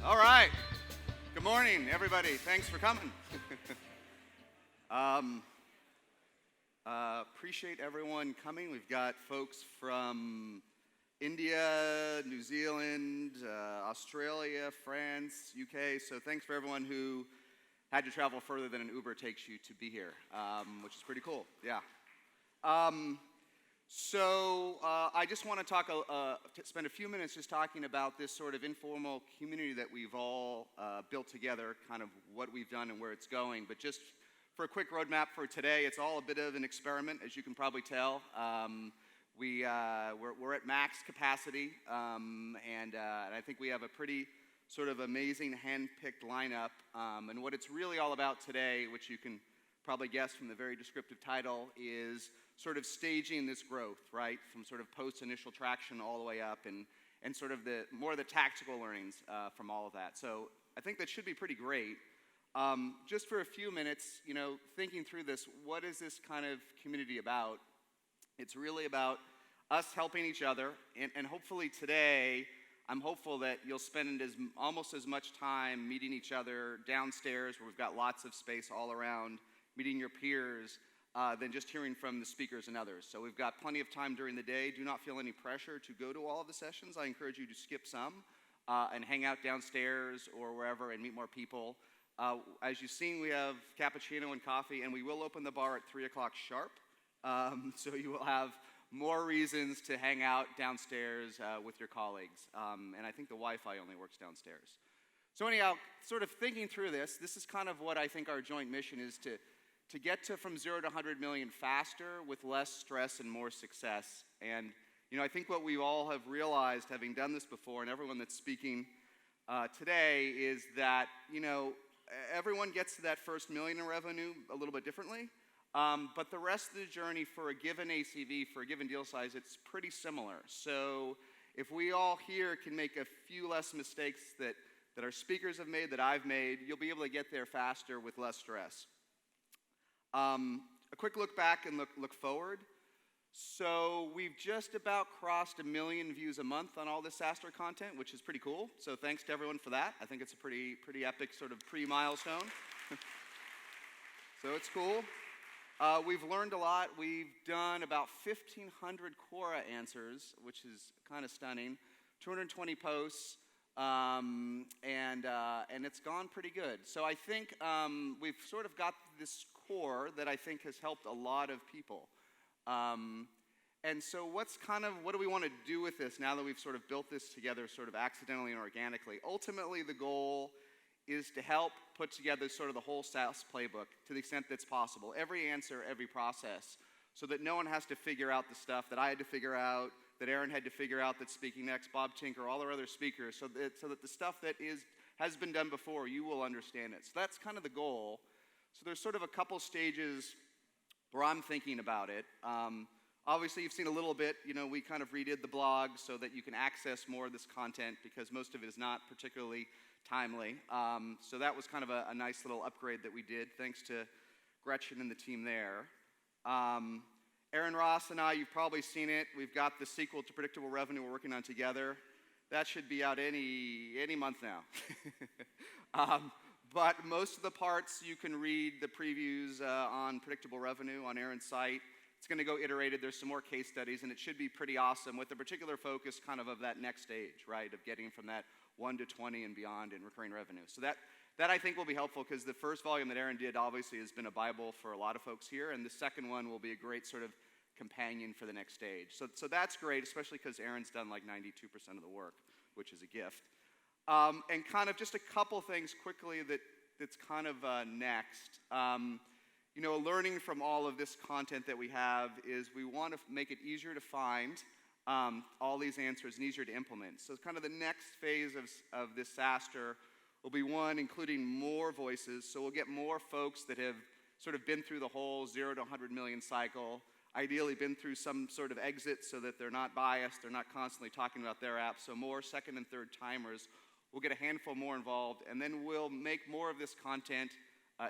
All right. Good morning, everybody. Thanks for coming. Appreciate everyone coming. We've got folks from India, New Zealand, Australia, France, UK. So thanks for everyone who had to travel further than an Uber takes you to be here, which is pretty cool. Yeah. I just want to spend a few minutes just talking about this sort of informal community that we've all built together, kind of what we've done and where it's going. But just for a quick roadmap for today, it's all a bit of an experiment, as you can probably tell. We're at max capacity, and I think we have a pretty sort of amazing hand-picked lineup. And what it's really all about today, which you can probably guess from the very descriptive title, is sort of staging this growth, right? From sort of post-initial traction all the way up, and sort of the tactical learnings from all of that. So I think that should be pretty great. Just for a few minutes, thinking through this, what is this kind of community about? It's really about us helping each other, and hopefully today, I'm hopeful that you'll spend almost as much time meeting each other downstairs, where we've got lots of space all around, meeting your peers, than just hearing from the speakers and others. So we've got plenty of time during the day. Do not feel any pressure to go to all of the sessions. I encourage you to skip some and hang out downstairs or wherever and meet more people. As you've seen, we have cappuccino and coffee, and we will open the bar at 3 o'clock sharp. So you will have more reasons to hang out downstairs with your colleagues. And I think the Wi-Fi only works downstairs. So anyhow, sort of thinking through this is kind of what I think our joint mission is, to get to from 0 to 100 million faster with less stress and more success. And I think what we all have realized, having done this before, and everyone that's speaking today, is that everyone gets to that first million in revenue a little bit differently. But the rest of the journey for a given ACV, for a given deal size, it's pretty similar. So if we all here can make a few less mistakes that our speakers have made, that I've made, you'll be able to get there faster with less stress. A quick look back and look forward. So we've just about crossed 1 million views a month on all this SaaStr content, which is pretty cool. So thanks to everyone for that. I think it's a pretty epic sort of pre-milestone. So it's cool. We've learned a lot. We've done about 1,500 Quora answers, which is kind of stunning. 220 posts, and it's gone pretty good. So I think we've sort of got this core that I think has helped a lot of people. And so what do we want to do with this now that we've sort of built this together sort of accidentally and organically? Ultimately, the goal is to help put together sort of the whole SaaS playbook to the extent that's possible. Every answer, every process, so that no one has to figure out the stuff that I had to figure out, that Aaron had to figure out, that's speaking next, Bob Tinker, all our other speakers, so that the stuff that has been done before, you will understand it. So that's kind of the goal. So there's sort of a couple stages where I'm thinking about it. Obviously, you've seen a little bit. We kind of redid the blog so that you can access more of this content, because most of it is not particularly timely. So that was kind of a nice little upgrade that we did, thanks to Gretchen and the team there. Aaron Ross and I, you've probably seen it. We've got the sequel to Predictable Revenue we're working on together. That should be out any month now. But most of the parts, you can read the previews on Predictable Revenue on Aaron's site. It's going to go iterated. There's some more case studies, and it should be pretty awesome, with a particular focus kind of that next stage, right, of getting from that 1 to 20 and beyond in recurring revenue. So that I think will be helpful, because the first volume that Aaron did obviously has been a Bible for a lot of folks here, and the second one will be a great sort of companion for the next stage. So that's great, especially because Aaron's done like 92% of the work, which is a gift. And kind of just a couple things quickly that's kind of next. Learning from all of this content that we have is we want to make it easier to find all these answers and easier to implement. So kind of the next phase of this SaaStr will be one, including more voices. So we'll get more folks that have sort of been through the whole 0 to 100 million cycle, ideally been through some sort of exit so that they're not biased, they're not constantly talking about their app. So more second and third timers. We'll get a handful more involved, and then we'll make more of this content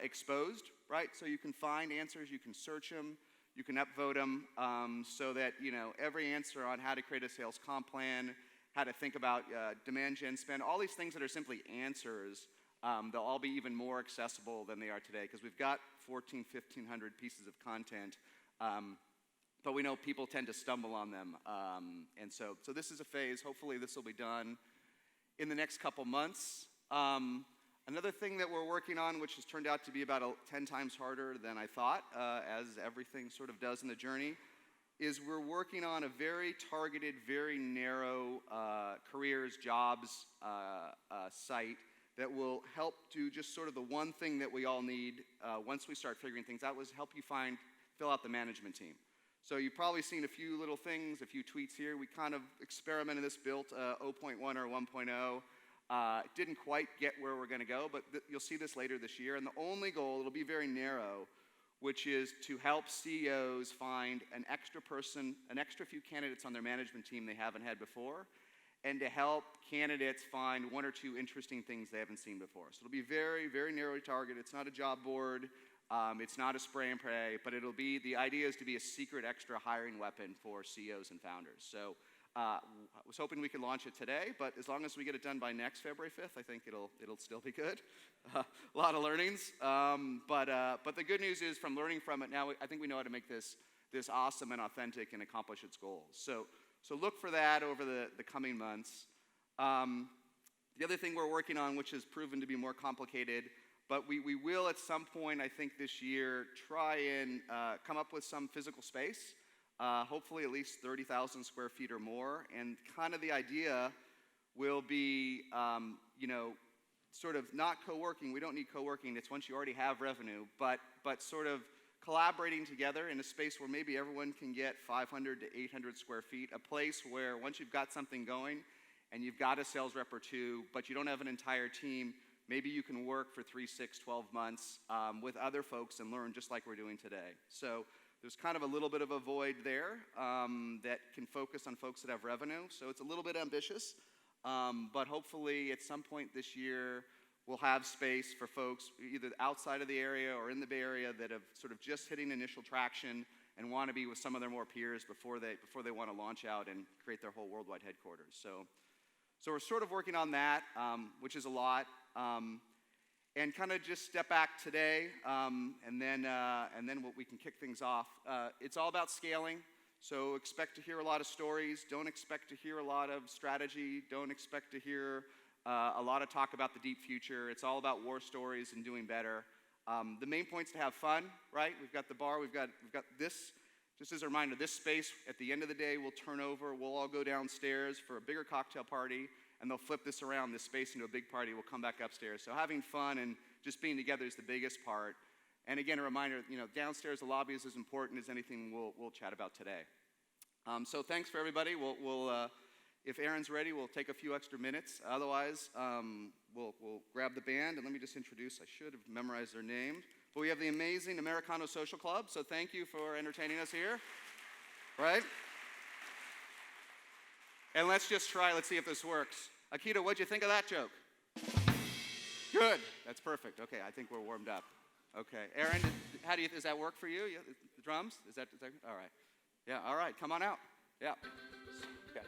exposed, right? So you can find answers, you can search them, you can upvote them, so that every answer on how to create a sales comp plan, how to think about demand gen spend, all these things that are simply answers, they'll all be even more accessible than they are today, because we've got 1,500 pieces of content, but we know people tend to stumble on them. And so this is a phase. Hopefully this will be done in the next couple months. Another thing that we're working on, which has turned out to be about 10 times harder than I thought, as everything sort of does in the journey, is we're working on a very targeted, very narrow careers, jobs site that will help do just sort of the one thing that we all need once we start figuring things out, was help you fill out the management team. So you've probably seen a few little things, a few tweets here. We kind of experimented this, built 0.1 or 1.0. It didn't quite get where we're going to go, but you'll see this later this year. And the only goal, it'll be very narrow, which is to help CEOs find an extra person, an extra few candidates on their management team they haven't had before, and to help candidates find one or two interesting things they haven't seen before. So it'll be very, very narrowly targeted. It's not a job board. It's not a spray and pray, but the idea is to be a secret extra hiring weapon for CEOs and founders. So I was hoping we could launch it today, but as long as we get it done by next February 5th, I think it'll still be good. A lot of learnings, but the good news is, from learning from it now, I think we know how to make this awesome and authentic and accomplish its goals. So look for that over the coming months. The other thing we're working on, which has proven to be more complicated, but we will at some point, I think this year, try and come up with some physical space. Hopefully at least 30,000 square feet or more, and kind of the idea will be, sort of not co-working. We don't need co-working. It's once you already have revenue, but sort of collaborating together in a space where maybe everyone can get 500 to 800 square feet, a place where once you've got something going and you've got a sales rep or two, but you don't have an entire team, maybe you can work for 3, 6, 12 months with other folks and learn just like we're doing today. So there's kind of a little bit of a void there that can focus on folks that have revenue. So it's a little bit ambitious, but hopefully at some point this year, we'll have space for folks either outside of the area or in the Bay Area that have sort of just hitting initial traction and want to be with some of their more peers before they want to launch out and create their whole worldwide headquarters. So we're sort of working on that, which is a lot. And kind of just step back today, and then we can kick things off. It's all about scaling, so expect to hear a lot of stories. Don't expect to hear a lot of strategy. Don't expect to hear a lot of talk about the deep future. It's all about war stories and doing better. The main point's to have fun, right? We've got the bar. We've got this. Just as a reminder, this space at the end of the day will turn over. We'll all go downstairs for a bigger cocktail party, and they'll flip this around, this space, into a big party. We'll come back upstairs. So having fun and just being together is the biggest part. And again, a reminder, downstairs, the lobby is as important as anything we'll chat about today. So thanks for everybody. We'll if Aaron's ready, we'll take a few extra minutes. Otherwise, we'll grab the band, and let me just introduce. I should have memorized their name. But we have the amazing Americano Social Club. So thank you for entertaining us here. Right? And let's just try. Let's see if this works. Akita, what'd you think of that joke? Good. That's perfect. Okay, I think we're warmed up. Okay, Aaron, does that work for you? The drums? Is that all right? Yeah. All right. Come on out. Yeah. Okay.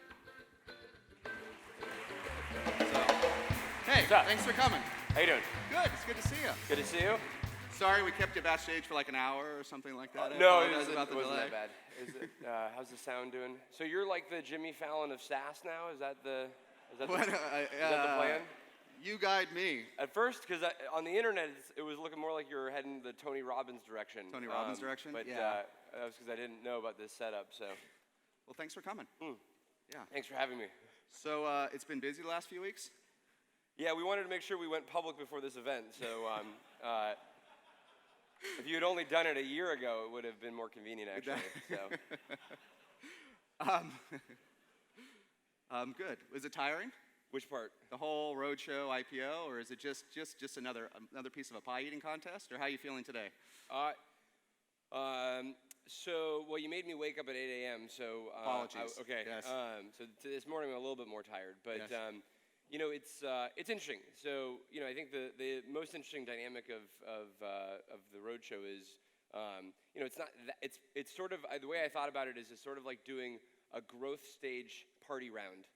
Hey, thanks for coming. How you doing? Good. It's good to see you. Good to see you. Sorry we kept you backstage for like an hour or something like that. No, it wasn't that bad. How's the sound doing? So you're like the Jimmy Fallon of SaaS now? Is that the plan? You guide me. At first, because on the internet, it was looking more like you were heading the Tony Robbins direction. Tony Robbins direction? But yeah. That was because I didn't know about this setup, so. Well, thanks for coming. Yeah. Thanks for having me. So it's been busy the last few weeks? Yeah, we wanted to make sure we went public before this event, so if you had only done it a year ago, it would have been more convenient, actually. Good. Was it tiring? Which part? The whole roadshow, IPO, or is it just another piece of a pie eating contest, or how are you feeling today? Well, you made me wake up at 8 a.m., so... Apologies. Okay. Yes. So this morning I'm a little bit more tired, but, yes. It's interesting. So, I think the most interesting dynamic of the roadshow is, it's not that, it's sort of, the way I thought about it is it's sort of like doing a growth stage party round.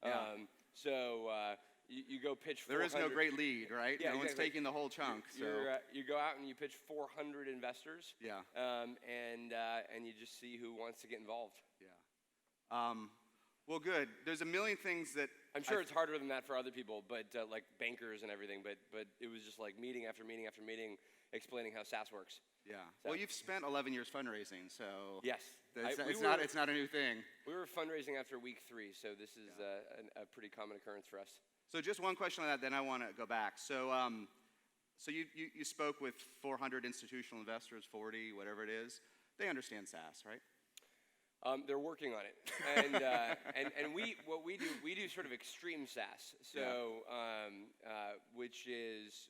Yeah. You go pitch 400. There is no great lead, right? Yeah, no one's taking the whole chunk. You go out and you pitch 400 investors. Yeah. And you just see who wants to get involved. Yeah. Well, good. There's a million things that I'm sure it's harder than that for other people, but like bankers and everything. But it was just like meeting after meeting after meeting, explaining how SaaS works. Yeah. So. Well, you've spent 11 years fundraising, so yes, it's not a new thing. We were fundraising after week 3, so this is a pretty common occurrence for us. So just one question on that, then I want to go back. So you spoke with 400 institutional investors, 40, whatever it is. They understand SaaS, right? They're working on it, and we do sort of extreme SaaS. So which is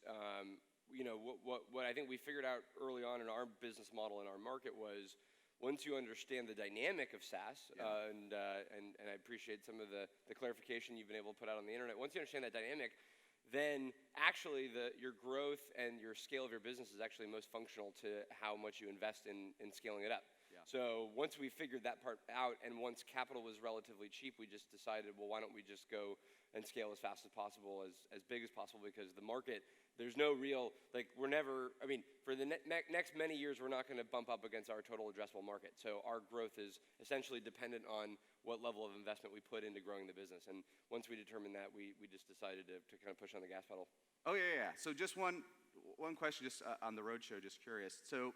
what I think we figured out early on in our business model in our market was, once you understand the dynamic of SaaS, and I appreciate some of the clarification you've been able to put out on the internet. Once you understand that dynamic, then actually your growth and your scale of your business is actually most functional to how much you invest in scaling it up. Yeah. So once we figured that part out, and once capital was relatively cheap, we just decided, well, why don't we just go and scale as fast as possible, as big as possible, because the market, there's no real, like, for the next many years, we're not going to bump up against our total addressable market. So our growth is essentially dependent on what level of investment we put into growing the business. And once we determined that, we just decided to kind of push on the gas pedal. Oh, yeah. So just one question, just on the roadshow, just curious. So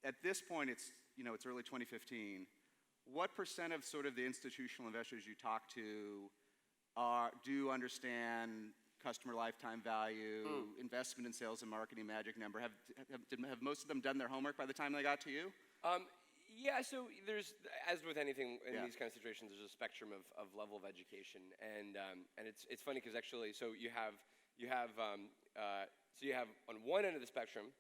at this point, it's early 2015. What % of sort of the institutional investors you talk to do understand customer lifetime value, investment in sales and marketing, magic number? Have most of them done their homework by the time they got to you? Yeah, so there's, as with anything in these kind of situations, there's a spectrum of level of education, and it's funny because actually, so you have on one end of the spectrum,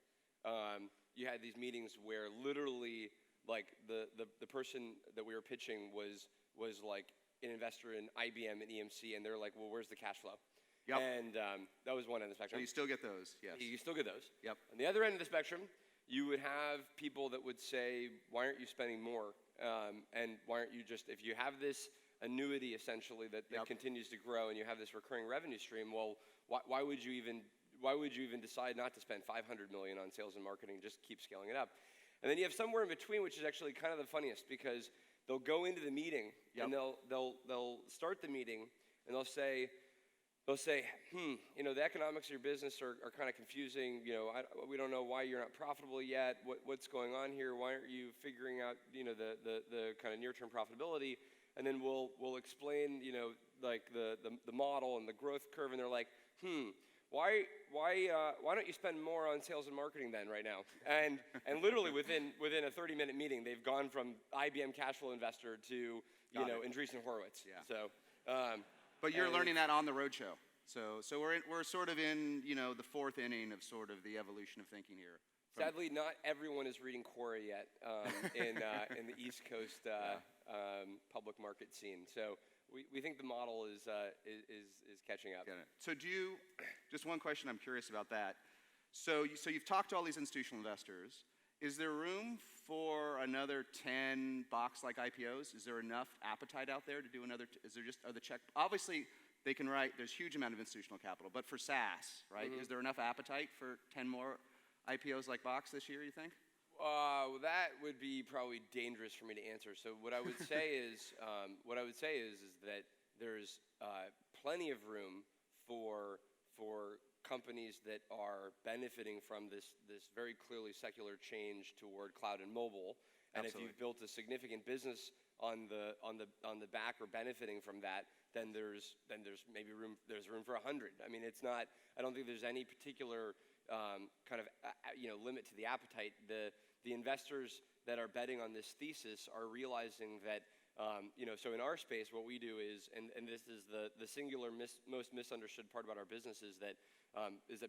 you had these meetings where literally, like, the person that we were pitching was like an investor in IBM and EMC, and they're like, well, where's the cash flow? Yep. And that was one end of the spectrum. So you still get those, yes. You still get those. Yep. On the other end of the spectrum, you would have people that would say, why aren't you spending more? And why aren't you just, if you have this annuity essentially that continues to grow, and you have this recurring revenue stream, well, why would you even decide not to spend $500 million on sales and marketing? Just keep scaling it up. And then you have somewhere in between, which is actually kind of the funniest, because they'll go into the meeting and they'll start the meeting and they'll say, the economics of your business are kind of confusing. We don't know why you're not profitable yet. What's going on here? Why aren't you figuring out, the kind of near-term profitability? And then we'll explain, like the model and the growth curve, and they're like, why don't you spend more on sales and marketing then right now? And literally within a 30-minute meeting, they've gone from IBM cash flow investor to Andreessen Horowitz. Yeah. So, but you're learning that on the roadshow. So we're sort of in the fourth inning of sort of the evolution of thinking here. Sadly, not everyone is reading Quora yet in the East Coast public market scene. So we think the model is catching up. Got it. So just one question, I'm curious about that. So you've talked to all these institutional investors. Is there room for another 10 box-like IPOs? Is there enough appetite out there to do another? Obviously, they can write. There's a huge amount of institutional capital, but for SaaS, right? Mm-hmm. Is there enough appetite for 10 more IPOs like Box this year? You think? That would be probably dangerous for me to answer. So what I would say is that there's plenty of room for companies that are benefiting from this very clearly secular change toward cloud and mobile. And Absolutely. If you've built a significant business on the back or benefiting from that, then there's maybe room for 100. I mean, I don't think there's any particular kind of limit to the appetite. The investors that are betting on this thesis are realizing that so in our space, what we do is, and this is the singular most misunderstood part about our business is that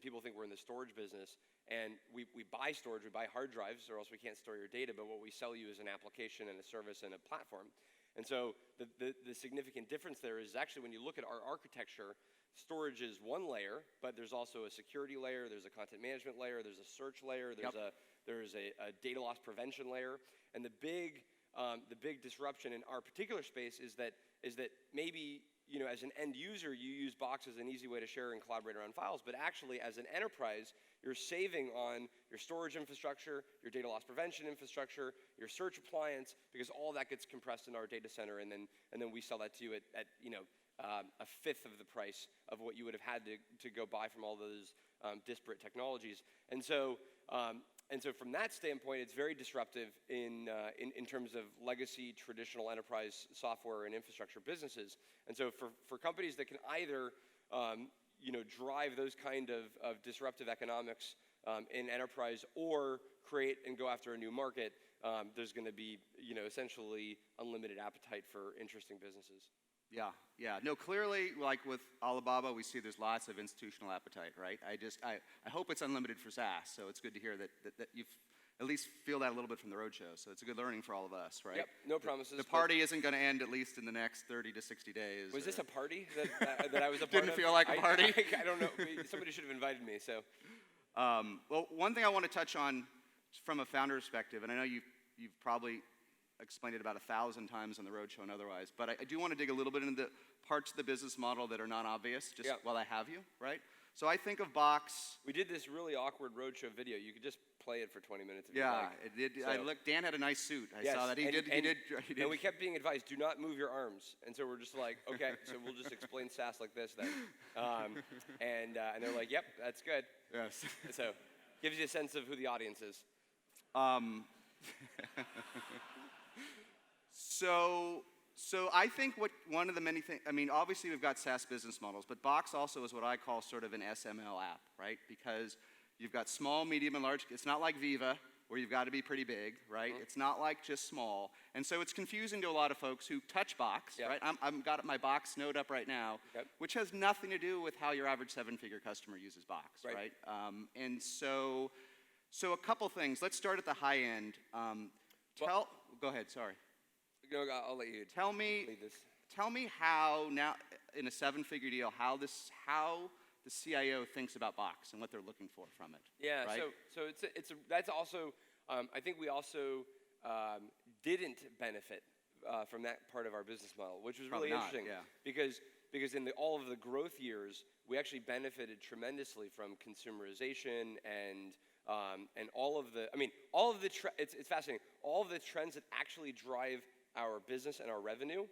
people think we're in the storage business, and we buy storage, we buy hard drives, or else we can't store your data, but what we sell you is an application and a service and a platform. And so the significant difference there is actually when you look at our architecture, storage is one layer, but there's also a security layer, there's a content management layer, there's a search layer, there's a data loss prevention layer, and the big disruption in our particular space is that maybe as an end user, you use Box as an easy way to share and collaborate around files, but actually as an enterprise, you're saving on your storage infrastructure, your data loss prevention infrastructure, your search appliance, because all that gets compressed in our data center, and then we sell that to you at a fifth of the price of what you would have had to go buy from all those disparate technologies. And so from that standpoint, it's very disruptive in terms of legacy traditional enterprise software and infrastructure businesses. And so for companies that can either drive those kind of disruptive economics in enterprise or create and go after a new market, there's going to be essentially unlimited appetite for interesting businesses. Yeah. No, clearly, like with Alibaba, we see there's lots of institutional appetite, right? I hope it's unlimited for SaaS, so it's good to hear that you at least feel that a little bit from the roadshow. So it's a good learning for all of us, right? Yep, no promises. The party isn't going to end at least in the next 30 to 60 days. Was this a party that I was a part of? Didn't feel like a party? I don't know. Somebody should have invited me, so. Well, one thing I want to touch on from a founder perspective, and I know you've probably explained it about 1,000 times on the roadshow and otherwise, but I do want to dig a little bit into the parts of the business model that are not obvious, just while I have you, right? So I think of Box. We did this really awkward roadshow video. You could just play it for 20 minutes if you like. It did. So, Dan had a nice suit. I saw that. He did. And we kept being advised, do not move your arms. And so we're just like, okay, so we'll just explain SaaS like this then. And they're like, yep, that's good. Yes. So gives you a sense of who the audience is. So I think one of the many things, I mean, obviously we've got SaaS business models, but Box also is what I call sort of an SML app, right? Because you've got small, medium, and large. It's not like Viva, where you've got to be pretty big, right? Mm-hmm. It's not like just small. And so it's confusing to a lot of folks who touch Box, right? I've got my Box node up right now, which has nothing to do with how your average seven-figure customer uses Box, right? And so a couple things. Let's start at the high end. Go ahead, sorry. No, I'll let you lead this. Tell me how now, in a seven-figure deal, how the CIO thinks about Box and what they're looking for from it. Yeah, right? so that's also, I think we also didn't benefit from that part of our business model, which was really interesting. Because in all of the growth years, we actually benefited tremendously from consumerization and all of the, it's fascinating. All of the trends that actually drive our business and our revenue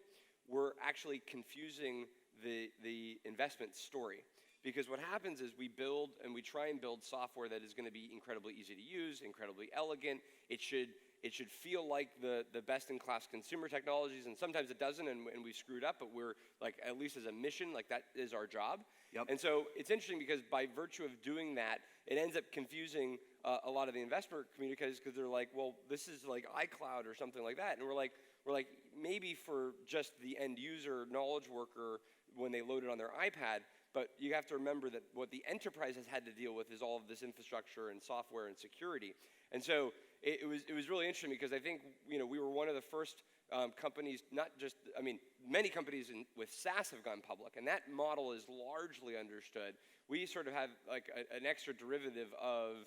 were actually confusing the investment story. Because what happens is we build and we try and build software that is going to be incredibly easy to use, incredibly elegant. It should feel like the best-in-class consumer technologies, and sometimes it doesn't, and we screwed up, but we're, like, at least as a mission, like, that is our job. Yep. And so it's interesting because by virtue of doing that, it ends up confusing a lot of the investment community because they're like, well, this is like iCloud or something like that. And we're like, maybe for just the end user knowledge worker when they load it on their iPad, but you have to remember that what the enterprise has had to deal with is all of this infrastructure and software and security. And so it was really interesting because I think we were one of the first companies, many companies with SaaS have gone public, and that model is largely understood. We sort of have like an extra derivative of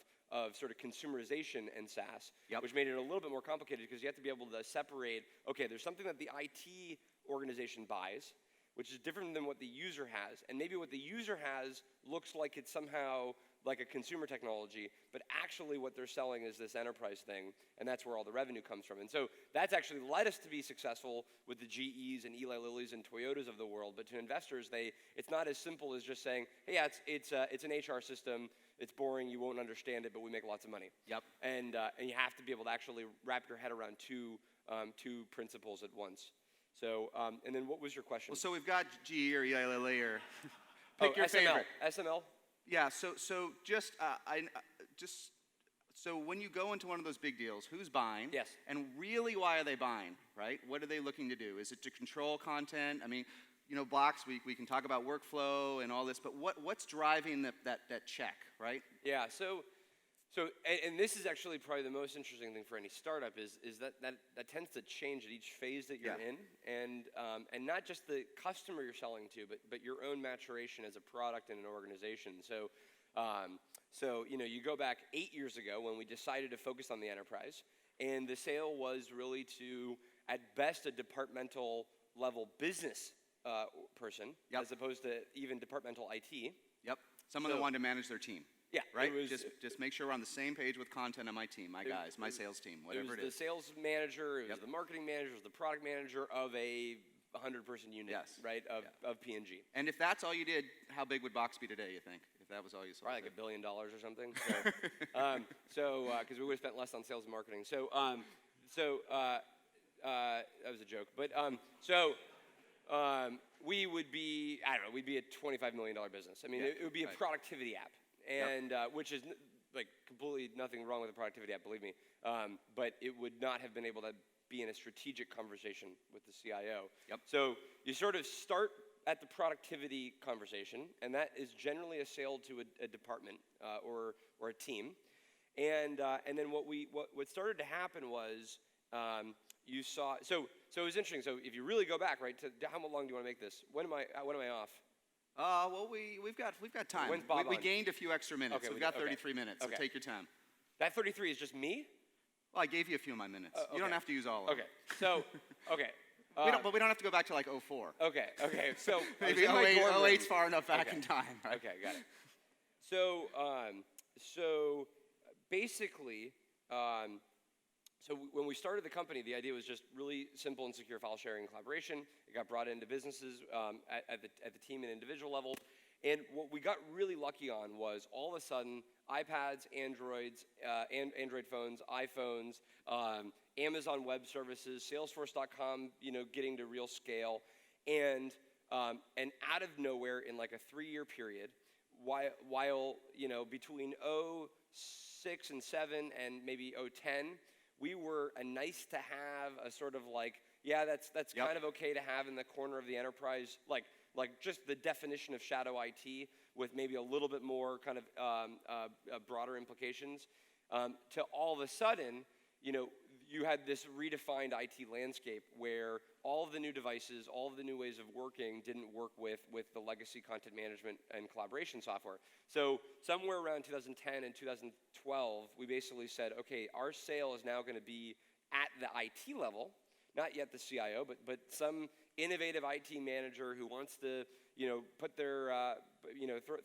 sort of consumerization and SaaS, which made it a little bit more complicated because you have to be able to separate, okay, there's something that the IT organization buys, which is different than what the user has. And maybe what the user has looks like it's somehow like a consumer technology, but actually what they're selling is this enterprise thing, and that's where all the revenue comes from. And so that's actually led us to be successful with the GEs and Eli Lillys and Toyotas of the world. But to investors, it's not as simple as just saying, hey, yeah, it's an HR system, it's boring, you won't understand it, but we make lots of money. Yep. And you have to be able to actually wrap your head around two principles at once. So, and then what was your question? Well, so we've got GE or Eli Lilly or pick your SML. favorite. SML? Yeah, so when you go into one of those big deals, who's buying? Yes. And really, why are they buying, right? What are they looking to do? Is it to control content? I mean, Box, we can talk about workflow and all this, but what's driving that check, right? Yeah, so this is actually probably the most interesting thing for any startup is that tends to change at each phase that you're in, and not just the customer you're selling to, but your own maturation as a product and an organization. So you go back 8 years ago when we decided to focus on the enterprise, and the sale was really to, at best, a departmental level business person, Yep. as opposed to even departmental IT. Yep. Someone that wanted to manage their team. Yeah, Right? it was, Just make sure we're on the same page with content on my team, my guys, my sales team, whatever it it was is. the sales manager, it was Yep. the marketing manager, it was the product manager of a 100-person unit, Yes. right, of P&G. And if that's all you did, how big would Box be today, you think? If that was all you sold? Probably like $1 billion or something. So, because we would have spent less on sales and marketing. That was a joke. But we would be, I don't know, we'd be a $25 million business. I mean, Yeah, it would be a right. productivity app, and which is like completely nothing wrong with a productivity app, believe me. But it would not have been able to be in a strategic conversation with the CIO. Yep. So you sort of start at the productivity conversation, and that is generally a sale to a department or a team. And then what started to happen was you saw, so it was interesting. So if you really go back, right, to how long do you want to make this? When am I off? Well, we've got time. When's Bob we on? gained a few extra minutes. Okay, We've got 33 minutes, so Okay. take your time. That 33 is just me? Well, I gave you a few of my minutes. You don't okay. have to use all of them. Okay. So, okay. But we don't have to go back to like 04. Okay. So I was Maybe in my dorm room. 08's far enough back Okay. in time, right? Okay, got it. So basically, so when we started the company, the idea was just really simple and secure file sharing and collaboration. It got brought into businesses at the team and individual level. And what we got really lucky on was all of a sudden iPads, Androids, Android phones, iPhones, Amazon Web Services, Salesforce.com, getting to real scale, and out of nowhere in like a 3-year period, while between 06 and 07 and maybe 010, we were a nice to have, a sort of like, yeah, that's Yep. kind of okay to have in the corner of the enterprise, like just the definition of shadow IT with maybe a little bit more kind of broader implications, to all of a sudden, you had this redefined IT landscape where all of the new devices, all of the new ways of working didn't work with the legacy content management and collaboration software. So somewhere around 2010 and 2012, we basically said, okay, our sale is now going to be at the IT level, not yet the CIO, but some innovative IT manager who wants to, put their,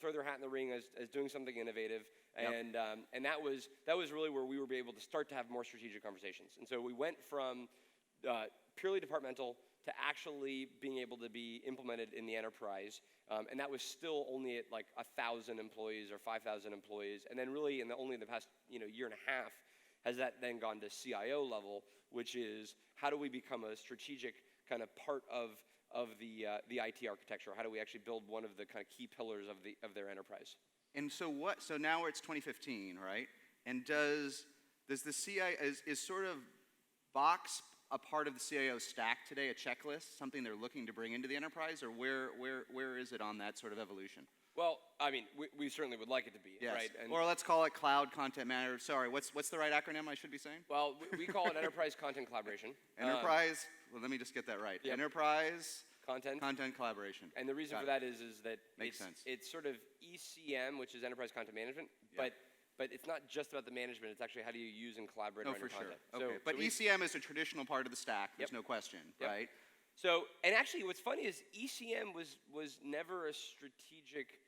throw their hat in the ring as doing something innovative. Yep. And that was really where we were able to start to have more strategic conversations. And so we went from purely departmental to actually being able to be implemented in the enterprise. And that was still only at like 1,000 employees or 5,000 employees. And then really only in the past year and a half has that then gone to CIO level, which is how do we become a strategic kind of part of the IT architecture? How do we actually build one of the kind of key pillars of their enterprise? And so now it's 2015, right? And does the CIO, is sort of Box a part of the CIO stack today, a checklist, something they're looking to bring into the enterprise, or where is it on that sort of evolution? Well, I mean, we certainly would like it to be, Yes. right? Or let's call it Cloud Content Manager. Sorry, what's the right acronym I should be saying? Well, we call it Enterprise Content Collaboration. Enterprise, well, let me just get that right. Yep. Enterprise Content Collaboration. And the reason Got for it. that is that Makes sense. it's sort of ECM, which is Enterprise Content Management, Yeah. but it's not just about the management. It's actually how do you use and collaborate No, on for your sure. content. Okay. But ECM is a traditional part of the stack. There's Yep. no question, Yep. right? So, and actually, what's funny is ECM was never a strategic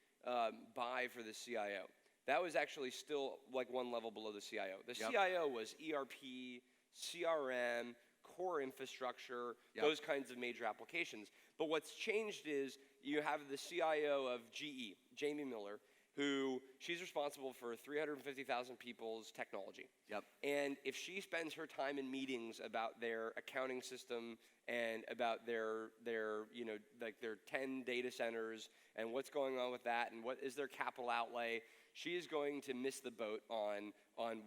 buy for the CIO. That was actually still like one level below the CIO. The Yep. CIO was ERP, CRM, core infrastructure, Yep. those kinds of major applications. But what's changed is you have the CIO of GE, Jamie Miller, who she's responsible for 350,000 people's technology. Yep. And if she spends her time in meetings about their accounting system and about their 10 data centers and what's going on with that and what is their capital outlay, she is going to miss the boat on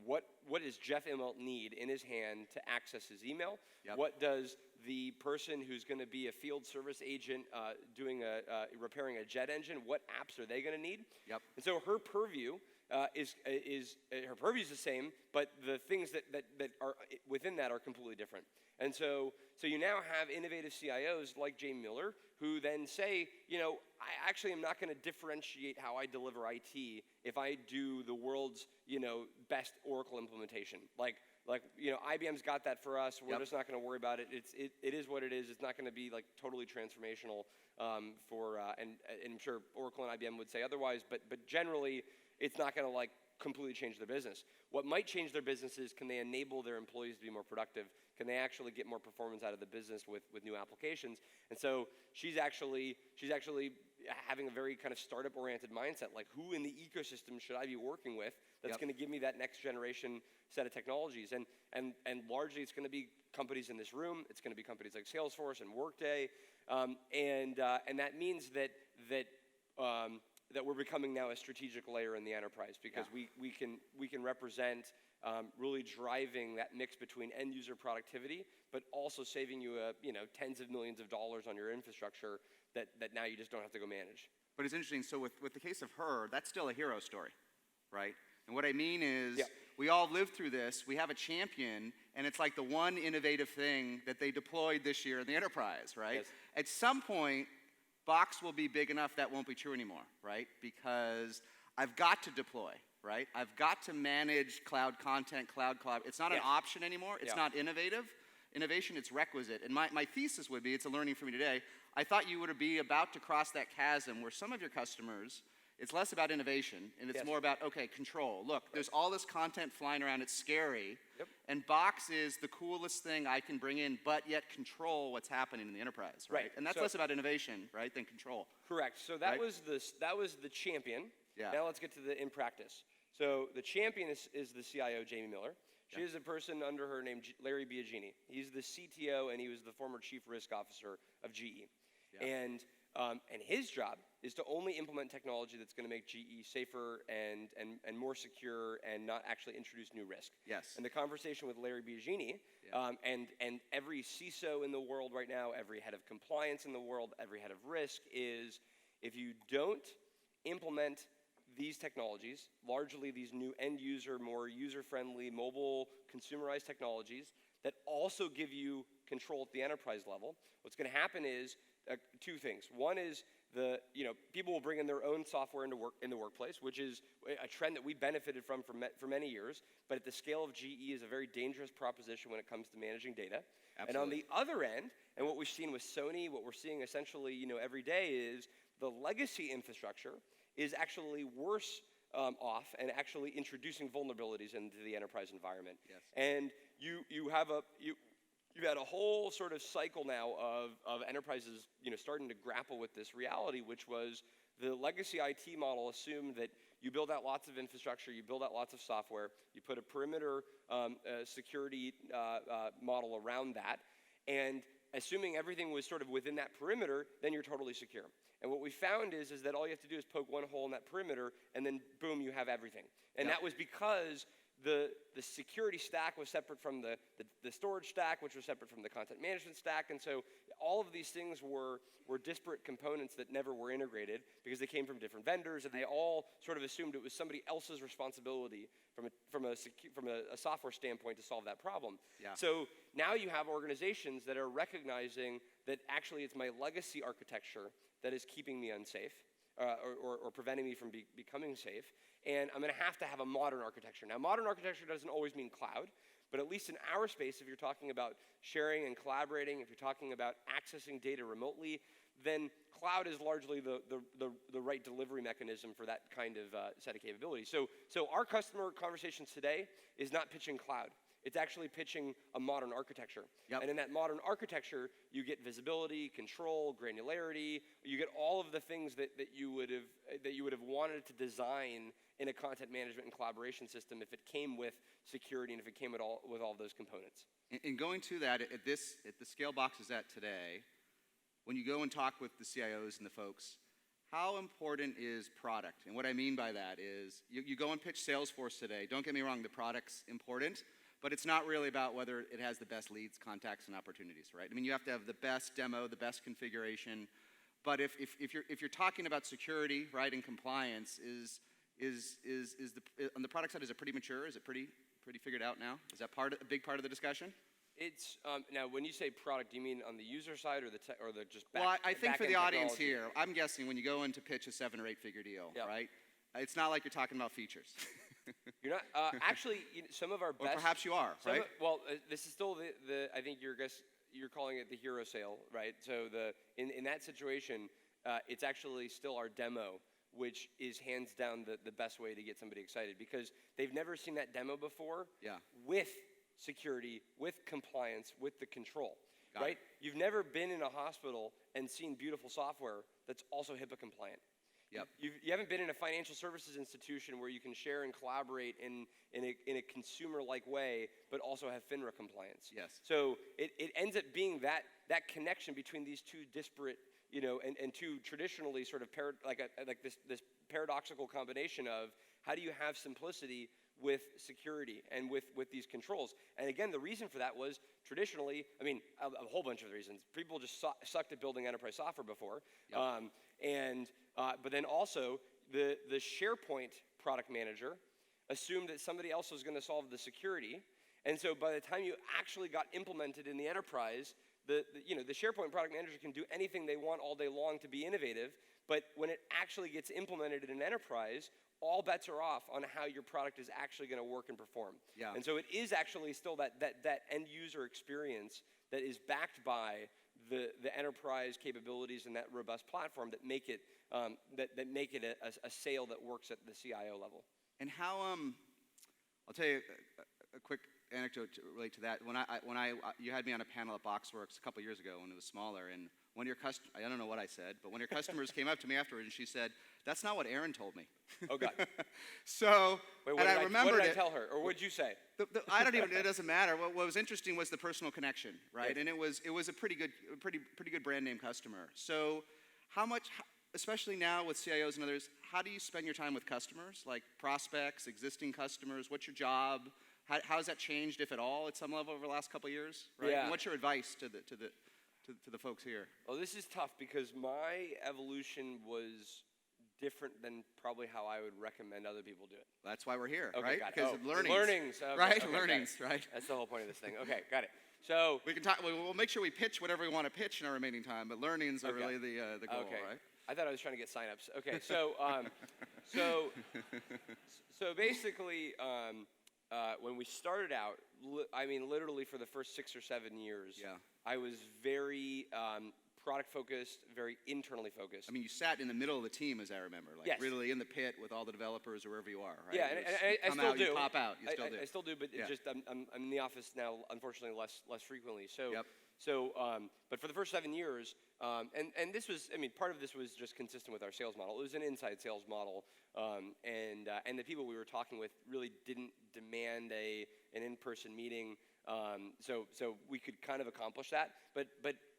what does Jeff Immelt need in his hand to access his email? Yep. What does the person who's going to be a field service agent repairing a jet engine, what apps are they going to need? Yep. And so her purview is the same, but the things that are within that are completely different. And so you now have innovative CIOs like Jamie Miller who then say, I actually am not going to differentiate how I deliver IT if I do the world's best Oracle implementation. Like like, IBM's got that for us. We're Yep. just not going to worry about it. It is what it is. It's not going to be like totally transformational and I'm sure Oracle and IBM would say otherwise, but generally it's not going to like completely change their business. What might change their business is, can they enable their employees to be more productive? Can they actually get more performance out of the business with new applications? And so she's actually having a very kind of startup-oriented mindset, like who in the ecosystem should I be working with that's going to give me that next generation set of technologies? And largely it's going to be companies in this room. It's going to be companies like Salesforce and Workday, and that means that we're becoming now a strategic layer in the enterprise, because we can represent really driving that mix between end user productivity, but also saving you tens of millions of dollars on your infrastructure that now you just don't have to go manage. But it's interesting, so with the case of her, that's still a hero story, right? And what I mean is, we all lived through this, we have a champion, and it's like the one innovative thing that they deployed this year in the enterprise, right? Yes. At some point, Box will be big enough that won't be true anymore, right? Because I've got to deploy, right? I've got to manage cloud content, cloud. It's not an option anymore. It's not innovation, it's requisite. And my thesis would be, it's a learning for me today, I thought you would be about to cross that chasm where some of your customers, it's less about innovation, and it's more about, okay, control. Look, there's all this content flying around, it's scary, and Box is the coolest thing I can bring in, but yet control what's happening in the enterprise, right? And that's less about innovation, right, than control. Correct. So that was the champion. Yeah. Now let's get to the in practice. So the champion is the CIO, Jamie Miller. She is a person under her named Larry Biagini. He's the CTO, and he was the former chief risk officer of GE. And his job is to only implement technology that's going to make GE safer and more secure and not actually introduce new risk. Yes. And the conversation with Larry Biagini and every CISO in the world right now, every head of compliance in the world, every head of risk is, if you don't implement these technologies, largely these new end user, more user-friendly, mobile, consumerized technologies that also give you control at the enterprise level, what's going to happen is two things. One is people will bring in their own software in the workplace, which is a trend that we benefited from for many years, but at the scale of GE is a very dangerous proposition when it comes to managing data. Absolutely. And on the other end, and what we've seen with Sony, what we're seeing essentially every day is the legacy infrastructure is actually worse off and actually introducing vulnerabilities into the enterprise environment. Yes. And you've had a whole sort of cycle now of enterprises starting to grapple with this reality, which was the legacy IT model assumed that you build out lots of infrastructure, you build out lots of software, you put a perimeter security model around that, and assuming everything was sort of within that perimeter, then you're totally secure. And what we found is that all you have to do is poke one hole in that perimeter, and then boom, you have everything. And that was because the security stack was separate from the storage stack, which was separate from the content management stack. And so all of these things were disparate components that never were integrated because they came from different vendors, and they all sort of assumed it was somebody else's responsibility from a software standpoint to solve that problem. Yeah. So now you have organizations that are recognizing that actually it's my legacy architecture that is keeping me unsafe or preventing me from becoming safe. And I'm going to have a modern architecture. Now, modern architecture doesn't always mean cloud, but at least in our space, if you're talking about sharing and collaborating, if you're talking about accessing data remotely, then cloud is largely the right delivery mechanism for that kind of set of capabilities. So our customer conversations today is not pitching cloud. It's actually pitching a modern architecture. Yep. And in that modern architecture, you get visibility, control, granularity. You get all of the things that you would have wanted to design in a content management and collaboration system if it came with security and if it came with all of those components. In going to that, at the scale Box is at today, when you go and talk with the CIOs and the folks, how important is product? And what I mean by that is, you go and pitch Salesforce today. Don't get me wrong, the product's important, but it's not really about whether it has the best leads, contacts, and opportunities, right? I mean, you have to have the best demo, the best configuration. But if you're talking about security, right, and compliance, on the product side, is it pretty mature? Is it pretty figured out now? Is that a big part of the discussion? It's now when you say product, do you mean on the user side or the just back? Well, I think for the audience technology? here, I'm guessing when you go in to pitch a 7 or 8 figure deal, right? It's not like you're talking about features. You're not actually. Some of our Or best. perhaps you are, right? This is still the. I think you're calling it the hero sale, right? So in that situation, it's actually still our demo, which is hands down the best way to get somebody excited because they've never seen that demo before. Yeah. With security, with compliance, with the control. Got right? it. You've never been in a hospital and seen beautiful software that's also HIPAA compliant. Yep. You haven't been in a financial services institution where you can share and collaborate in a consumer-like way, but also have FINRA compliance. Yes. So it ends up being that connection between these two disparate, and two traditionally sort of this paradoxical combination of how do you have simplicity with security and with these controls. And again, the reason for that was traditionally, a whole bunch of reasons. People just sucked at building enterprise software before. Yep. But then also, the SharePoint product manager assumed that somebody else was going to solve the security. And so by the time you actually got implemented in the enterprise, the SharePoint product manager can do anything they want all day long to be innovative, but when it actually gets implemented in an enterprise, all bets are off on how your product is actually going to work and perform. Yeah. And so it is actually still that end user experience that is backed by the enterprise capabilities and that robust platform that make it a sale that works at the CIO level. And how I'll tell you a quick anecdote to relate to that. When you had me on a panel at BoxWorks a couple years ago when it was smaller, and one of your customers, I don't know what I said, but one of your customers came up to me afterwards and she said, "That's not what Aaron told me." Oh God. So, wait, and I remembered what did I tell her, or what did you say? I don't even. It doesn't matter. What was interesting was the personal connection, right? Yes. And it was a pretty good brand name customer. So, how much, especially now with CIOs and others, how do you spend your time with customers, like prospects, existing customers? What's your job? How has that changed, if at all, at some level over the last couple of years? Right? Yeah. And what's your advice to the folks here? Well, this is tough because my evolution was different than probably how I would recommend other people do it. That's why we're here, Okay, right? got it. Because Oh, of learnings. Learnings. Okay, right? okay, Learnings, right? That's the whole point of this thing. Okay, got it. So We can talk. We'll make sure we pitch whatever we want to pitch in our remaining time, but learnings are really the goal, okay. right? I thought I was trying to get signups. Okay, so basically, when we started out, literally for the first 6 or 7 years, Yeah. I was very product focused, very internally focused. I mean, you sat in the middle of the team, as I remember, like Yes. really in the pit with all the developers or wherever you are, right? Yeah, and I come still out, do. You pop out, you still do. I still do, but Yeah. it's just I'm in the office now, unfortunately, less frequently. So, Yep. But for the first 7 years, and this was, part of this was just consistent with our sales model. It was an inside sales model, and the people we were talking with really didn't demand an in-person meeting, so we could kind of accomplish that. But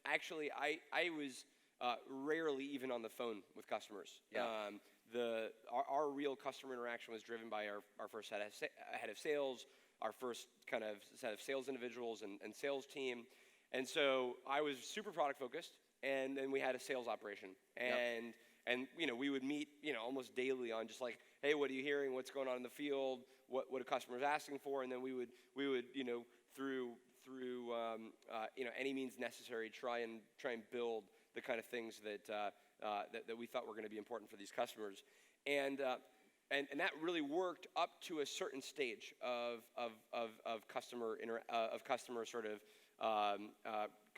actually, I was rarely even on the phone with customers. Yeah. Our real customer interaction was driven by our first head of sales, our first kind of set of sales individuals and sales team. And so I was super product focused, and then we had a sales operation. And we would meet, almost daily on just like, hey, what are you hearing? What's going on in the field? What are customers asking for? And then we would through any means necessary try and build the kind of things that we thought were going to be important for these customers. And that really worked up to a certain stage of customer sort of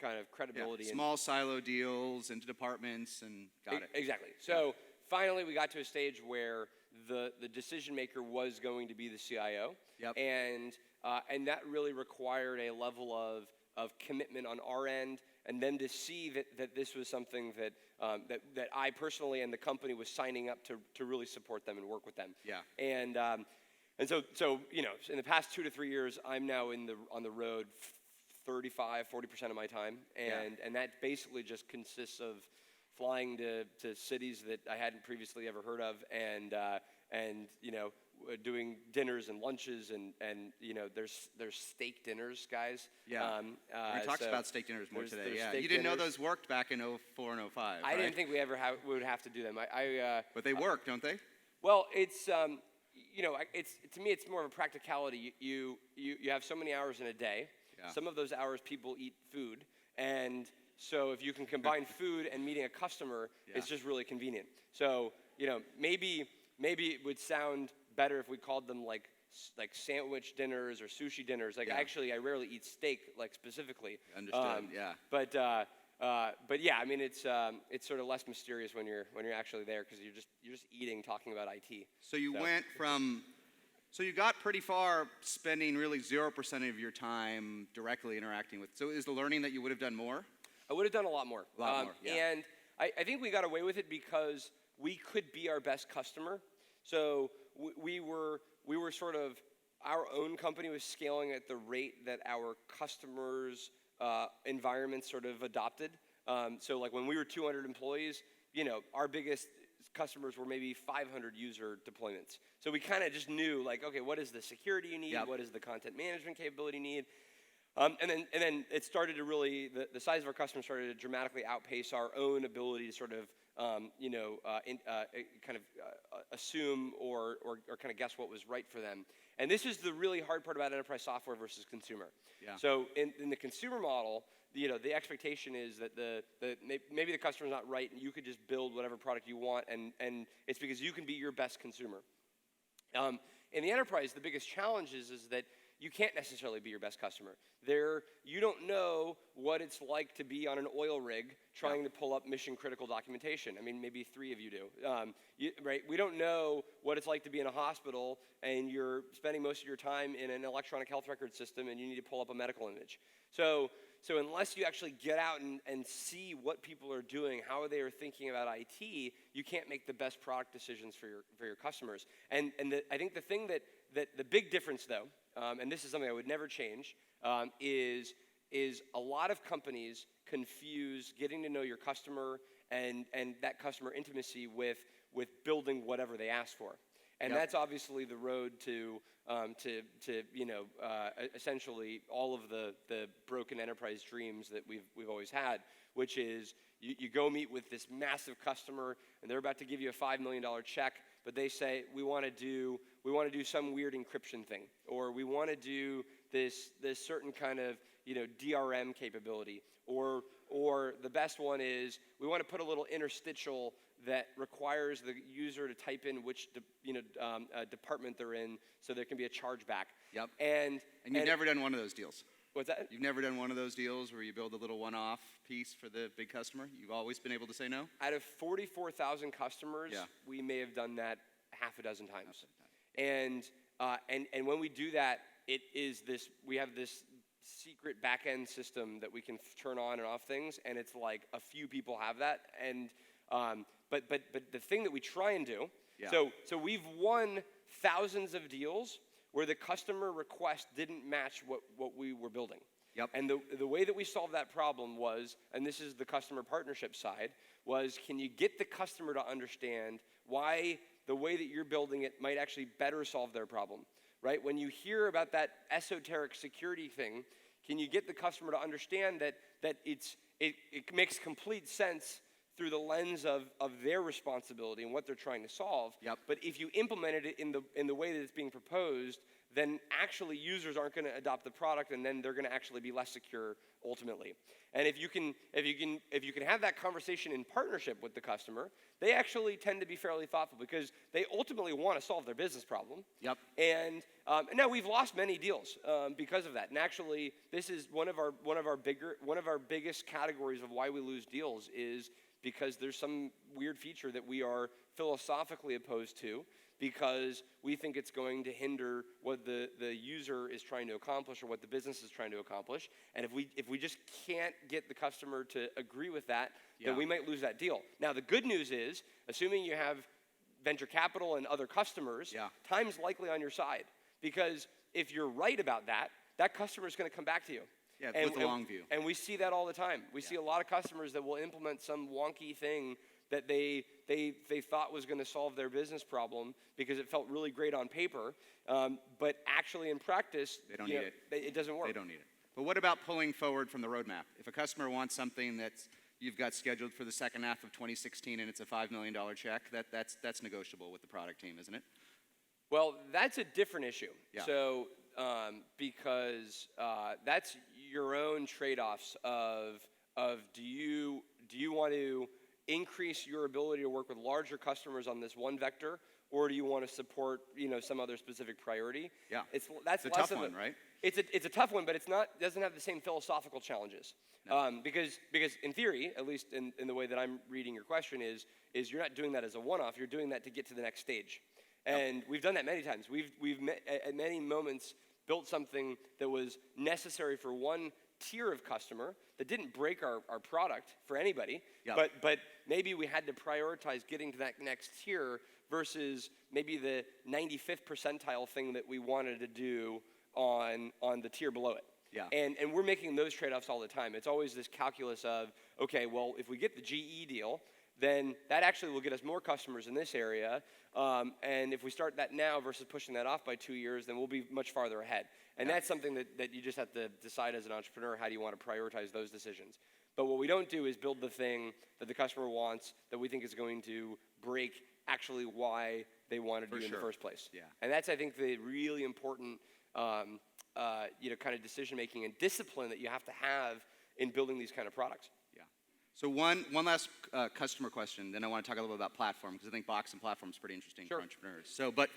kind of credibility. Yeah. Small silo deals into departments and got it. Exactly. So finally we got to a stage where the decision maker was going to be the CIO. Yep. And that really required a level of commitment on our end, and then to see that this was something that I personally and the company was signing up to really support them and work with them. Yeah. And so in the past 2 to 3 years, I'm now on the road 35-40% of my time, and that basically just consists of flying to cities that I hadn't previously ever heard of, and doing dinners and lunches, and there's steak dinners, guys. Yeah. We talked about steak dinners more today. Yeah. steak You didn't know dinners. those worked back in 04 and 05. I right? didn't think we would have to do them. But they work, don't they? Well, it's to me it's more of a practicality. You have so many hours in a day. Yeah. Some of those hours people eat food, and so if you can combine food and meeting a customer, it's just really convenient. So maybe it would sound better if we called them like sandwich dinners or sushi dinners. Like actually, I rarely eat steak like specifically. Understood. Yeah. But yeah, I mean it's sort of less mysterious when you're actually there because you're just eating, talking about IT. So you went from, so you got pretty far spending really 0% of your time directly interacting with. So is the learning that you would have done more? I would have done a lot more. A lot more. Yeah. And I think we got away with it because we could be our best customer. So we were sort of, our own company was scaling at the rate that our customers' environments sort of adopted. So like when we were 200 employees, our biggest customers were maybe 500 user deployments. So we kind of just knew like, okay, what is the security you need? Yep. What is the content management capability you need? And then it started to really, the size of our customers started to dramatically outpace our own ability to sort of, assume or kind of guess what was right for them. And this is the really hard part about enterprise software versus consumer. Yeah. So in the consumer model, the expectation is that maybe the customer's not right and you could just build whatever product you want and it's because you can be your best consumer. In the enterprise, the biggest challenge is that you can't necessarily be your best customer. You don't know what it's like to be on an oil rig trying to pull up mission-critical documentation. I mean, maybe 3 of you do, right? We don't know what it's like to be in a hospital and you're spending most of your time in an electronic health record system and you need to pull up a medical image. So unless you actually get out and see what people are doing, how they are thinking about IT, you can't make the best product decisions for your customers. And I think the thing that the big difference, though, and this is something I would never change, is a lot of companies confuse getting to know your customer and that customer intimacy with building whatever they ask for. And that's obviously the road to essentially all of the broken enterprise dreams that we've always had, which is you go meet with this massive customer and they're about to give you a $5 million check, but they say we want to do some weird encryption thing, or we want to do this certain kind of DRM capability, or the best one is we want to put a little interstitial that requires the user to type in which department they're in, so there can be a chargeback. Yep. And you've never done one of those deals. What's that? You've never done one of those deals where you build a little one-off piece for the big customer? You've always been able to say no? Out of 44,000 customers, we may have done that half a dozen times. And when we do that, we have this secret back-end system that we can turn on and off things, and it's like a few people have that. And but the thing that we try and do, so we've won thousands of deals where the customer request didn't match what we were building. Yep. And the way that we solved that problem was, and this is the customer partnership side, was can you get the customer to understand why the way that you're building it might actually better solve their problem, right? When you hear about that esoteric security thing, can you get the customer to understand that it makes complete sense through the lens of their responsibility and what they're trying to solve. Yep. But if you implemented it in the way that it's being proposed, then actually users aren't going to adopt the product, and then they're going to actually be less secure ultimately. And if you can have that conversation in partnership with the customer, they actually tend to be fairly thoughtful because they ultimately want to solve their business problem. Yep. And now we've lost many deals because of that. And actually, this is one of our biggest categories of why we lose deals is because there's some weird feature that we are philosophically opposed to because we think it's going to hinder what the user is trying to accomplish or what the business is trying to accomplish. And if we just can't get the customer to agree with that, then we might lose that deal. Now, the good news is, assuming you have venture capital and other customers, time's likely on your side. Because if you're right about that customer is going to come back to you. Yeah, with the long view. And we see that all the time. We see a lot of customers that will implement some wonky thing that they thought was going to solve their business problem because it felt really great on paper, but actually in practice, they don't need it. It doesn't work. They don't need it. But what about pulling forward from the roadmap? If a customer wants something that's you've got scheduled for the second half of 2016 and it's a $5 million check, that's negotiable with the product team, isn't it? Well, that's a different issue. Yeah. So because that's your own trade-offs of do you want to increase your ability to work with larger customers on this one vector, or do you want to support, some other specific priority? Yeah. That's a less tough of one, right? It's a tough one, but doesn't have the same philosophical challenges. No. Because in theory, at least in the way that I'm reading your question, is you're not doing that as a one-off. You're doing that to get to the next stage. And we've done that many times. We've at many moments built something that was necessary for one tier of customer that didn't break our product for anybody, but maybe we had to prioritize getting to that next tier versus maybe the 95th percentile thing that we wanted to do on the tier below it. Yeah. And we're making those trade-offs all the time. It's always this calculus of, okay, well, if we get the GE deal, then that actually will get us more customers in this area. And if we start that now versus pushing that off by 2 years, then we'll be much farther ahead. And that's something that you just have to decide as an entrepreneur, how do you want to prioritize those decisions. But what we don't do is build the thing that the customer wants that we think is going to break actually why they wanted to do in the first place. Yeah. And that's, I think, the really important kind of decision-making and discipline that you have to have in building these kind of products. Yeah. So one last customer question, then I want to talk a little bit about platform, because I think Box and platform is pretty interesting for entrepreneurs. So, but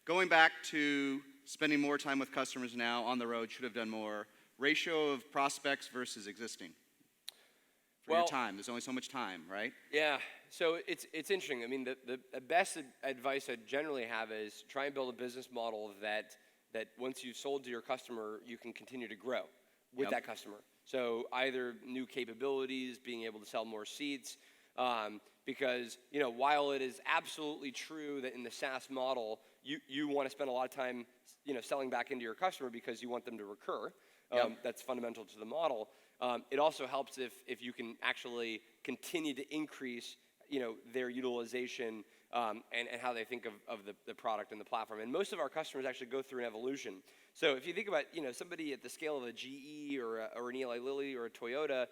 going back to spending more time with customers now on the road, should have done more. Ratio of prospects versus existing for your time. There's only so much time, right? Yeah. So it's interesting. I mean, the best advice I generally have is try and build a business model that once you've sold to your customer, you can continue to grow with that customer. So either new capabilities, being able to sell more seats, because while it is absolutely true that in the SaaS model you want to spend a lot of time selling back into your customer because you want them to recur. That's fundamental to the model. It also helps if you can actually continue to increase their utilization and how they think of the product and the platform. And most of our customers actually go through an evolution. So if you think about somebody at the scale of a GE or an Eli Lilly or a Toyota,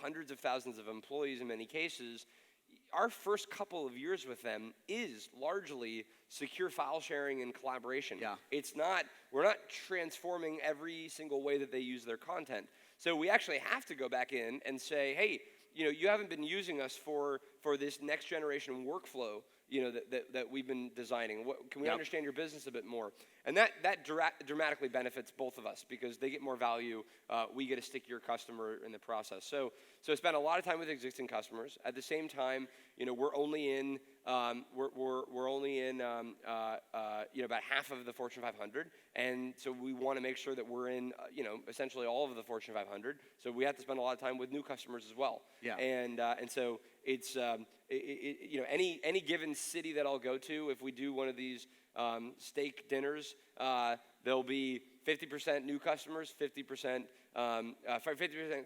hundreds of thousands of employees in many cases, our first couple of years with them is largely secure file sharing and collaboration. Yeah. We're not transforming every single way that they use their content. So we actually have to go back in and say, hey, you haven't been using us for this next generation workflow, that we've been designing. Can we understand your business a bit more? And that dramatically benefits both of us because they get more value. We get a stickier customer in the process. So spend a lot of time with existing customers. At the same time, we're only in about half of the Fortune 500, and so we want to make sure that we're in essentially all of the Fortune 500. So we have to spend a lot of time with new customers as well. Yeah. And so it's any given city that I'll go to, if we do one of these steak dinners, there'll be 50% new customers, 50%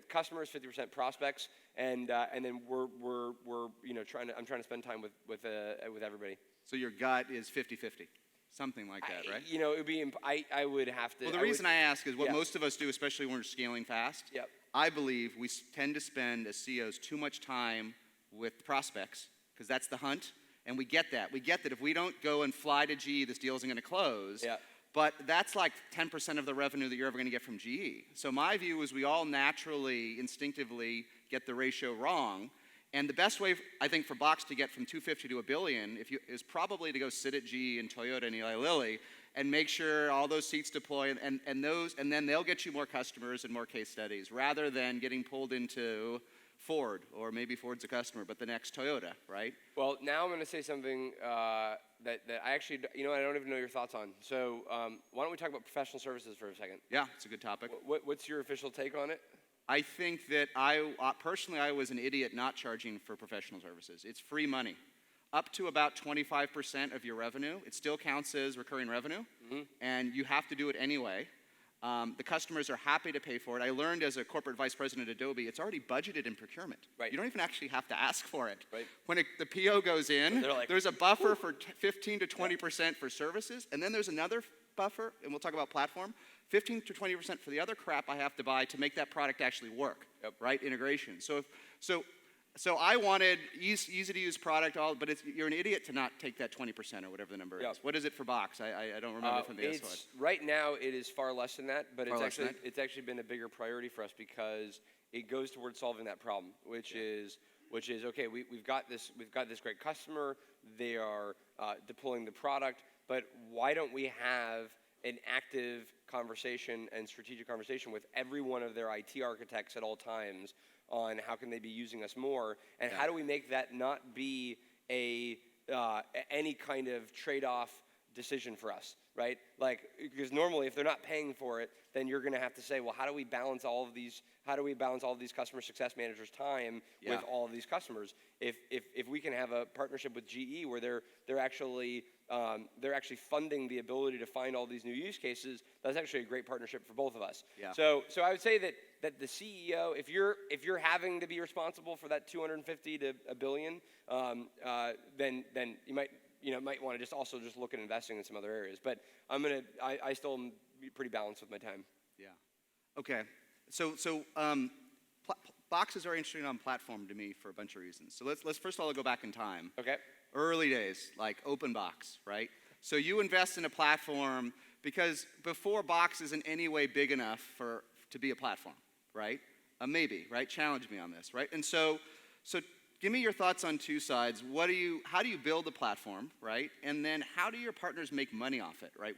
customers, 50% prospects, and then I'm trying to spend time with everybody. So your gut is 50-50, something like that, right? It would be. I would have to. Well, the reason I ask is what most of us do, especially when we're scaling fast. Yep. I believe we tend to spend as CEOs too much time with prospects because that's the hunt, and we get that. We get that if we don't go and fly to GE, this deal isn't going to close. Yeah. But that's like 10% of the revenue that you're ever going to get from GE. So my view is we all naturally, instinctively get the ratio wrong. And the best way, I think, for Box to get from 250 to $1 billion is probably to go sit at GE and Toyota and Eli Lilly and make sure all those seats deploy and then they'll get you more customers and more case studies rather than getting pulled into Ford, or maybe Ford's a customer, but the next Toyota, right? Well, now I'm going to say something that I actually, I don't even know your thoughts on. So why don't we talk about professional services for a second? Yeah, it's a good topic. What's your official take on it? I think that personally, I was an idiot not charging for professional services. It's free money. Up to about 25% of your revenue, it still counts as recurring revenue, and you have to do it anyway. The customers are happy to pay for it. I learned as a corporate vice president at Adobe, it's already budgeted in procurement. Right. You don't even actually have to ask for it. Right. When the PO goes in, Like, there's a buffer for 15 to 20% for services, and then there's another buffer, and we'll talk about platform, 15 to 20% for the other crap I have to buy to make that product actually work, right? Integration. So I wanted easy to use product, but you're an idiot to not take that 20% or whatever the number is. What is it for Box? I don't remember from the SOS. Right now it is far less than that, but it's actually been a bigger priority for us because it goes towards solving that problem, which is which is, okay, we've got this great customer, they are deploying the product, but why don't we have an active conversation and strategic conversation with every one of their IT architects at all times on how can they be using us more, and how do we make that not be any kind of trade-off decision for us, right? Like, because normally if they're not paying for it, then you're going to have to say, well, how do we balance all of these customer success managers' time with all of these customers? If we can have a partnership with GE where they're actually funding the ability to find all these new use cases, that's actually a great partnership for both of us. Yeah. So I would say that the CEO, if you're having to be responsible for that 250 to $1 billion, then you might want to just look at investing in some other areas. But I still am pretty balanced with my time. Yeah. Okay. So Box is very interesting on platform to me for a bunch of reasons. So let's first of all go back in time. Okay. Early days, like open Box, right? So you invest in a platform because before Box is in any way big enough to be a platform, right? Maybe, right? Challenge me on this, right? And so give me your thoughts on two sides. How do you build a platform, right? And then how do your partners make money off it, right?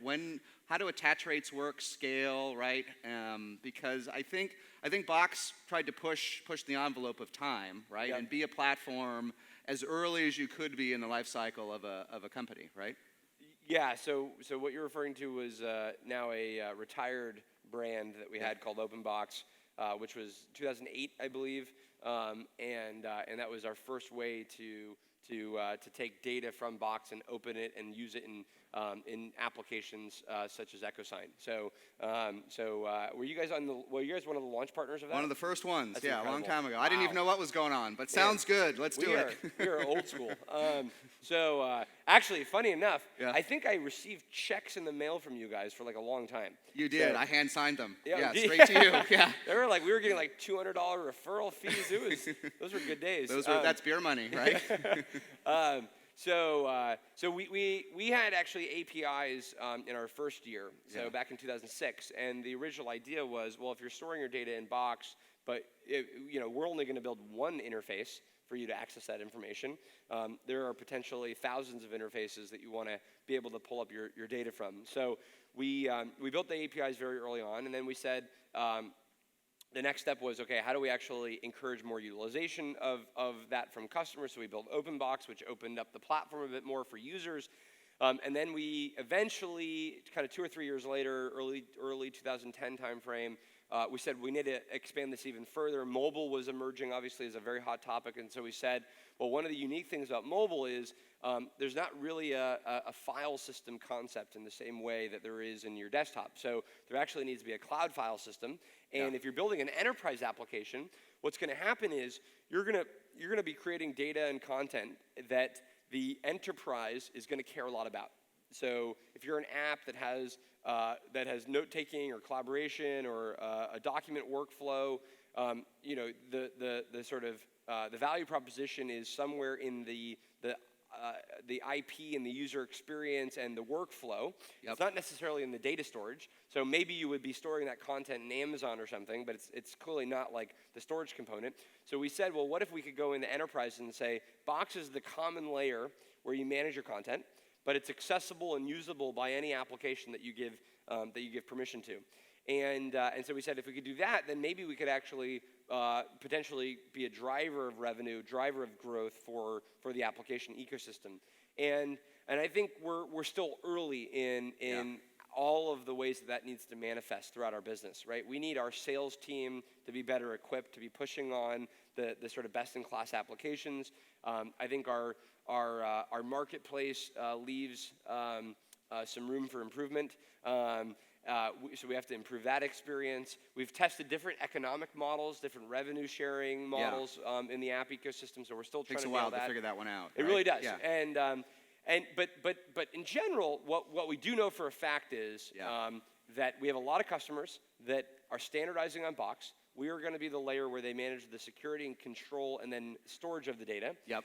How do attach rates work, scale, right? Because I think Box tried to push the envelope of time, right? Yep. And be a platform as early as you could be in the life cycle of a company, right? Yeah. So what you're referring to was now a retired brand that we had called OpenBox, which was 2008, I believe. And that was our first way to take data from Box and open it and use it in applications such as EchoSign. So were you guys one of the launch partners of that? One of the first ones, That's a incredible. long time ago. Wow. I didn't even know what was going on, but sounds good. Let's do it. We are old school. Actually, funny enough, Yeah. I think I received checks in the mail from you guys for like a long time. You did. So- I hand signed them. Yeah, Straight to you. Yeah. We were getting like $200 referral fees. Those were good days. That's beer money, right? So we had actually APIs in our first year, so back in 2006, and the original idea was, well, if you're storing your data in Box, but we're only going to build one interface for you to access that information. There are potentially thousands of interfaces that you want to be able to pull up your data from. So we built the APIs very early on, and then we said, the next step was, okay, how do we actually encourage more utilization of that from customers? So we built OpenBox, which opened up the platform a bit more for users. And then we eventually, kind of 2 or 3 years later, early 2010 timeframe, we said we need to expand this even further. Mobile was emerging, obviously, as a very hot topic. And so we said, well, one of the unique things about mobile is there's not really a file system concept in the same way that there is in your desktop. So there actually needs to be a cloud file system. And if you're building an enterprise application, what's going to happen is you're going to be creating data and content that the enterprise is going to care a lot about. So if you're an app that has note-taking or collaboration or a document workflow, the sort of the value proposition is somewhere in the IP and the user experience and the workflow. Yep. It's not necessarily in the data storage. So maybe you would be storing that content in Amazon or something, but it's clearly not like the storage component. So we said, well, what if we could go into enterprise and say, Box is the common layer where you manage your content, but it's accessible and usable by any application that you give permission to. And so we said if we could do that, then maybe we could actually potentially be a driver of revenue, driver of growth for the application ecosystem. And I think we're still early in all of the ways that needs to manifest throughout our business, right? We need our sales team to be better equipped to be pushing on the sort of best-in-class applications. I think our marketplace leaves some room for improvement. So we have to improve that experience. We've tested different economic models, different revenue sharing models in the app ecosystem. So we're still trying to nail that. Takes a while to figure that one out. It really does. Yeah. But in general, what we do know for a fact is that we have a lot of customers that are standardizing on Box. We are going to be the layer where they manage the security and control and then storage of the data. Yep.